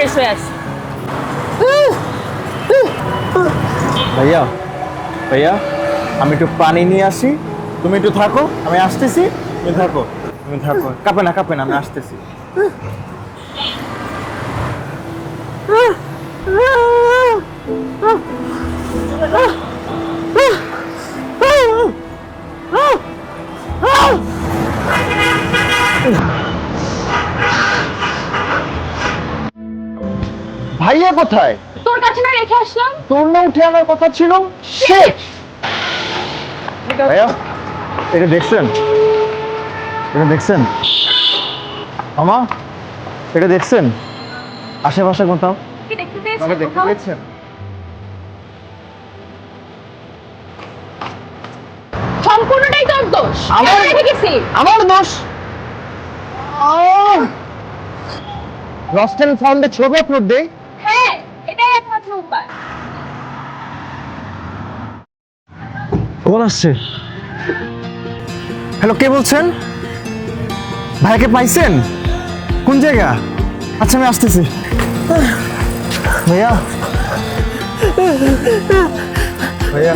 Fresh হয়ে আসি। ভাইয়া ভাইয়া আমি একটু পানি নিয়ে আসি, তুমি একটু থাকো, আমি আসতেছি। তুমি থাকো, তুমি থাকো, কাঁপে না কাঁপে না, আমি আসতেছি। ভাইয়া কোথায়? তোর কাছে না রেখে আসলাম। তোর না উঠে আনার কথা ছিল। Shit! ভাইয়া এটা দেখছেন? এটা দেখছেন আমা? এটা দেখছেন আশেপাশে কোথাও? কি দেখতে আমাকে পেয়েছিস দেখতে কোথাও? পেয়েছেন? সম্পূর্ণটাই তোর দোষ। আমার আমি রেখে গেছি। আমার দোষ? লস্ট এন্ড ফাউন্ডে ছবি আপলোড দেই। হ্যাঁ, এটাই একমাত্র উপায়। ফোন আসছে। হ্যালো, কে বলছেন? ভাইয়াকে পাইছেন? কোন জায়গা? আচ্ছা আমি আসতেছি। ভাইয়া ভাইয়া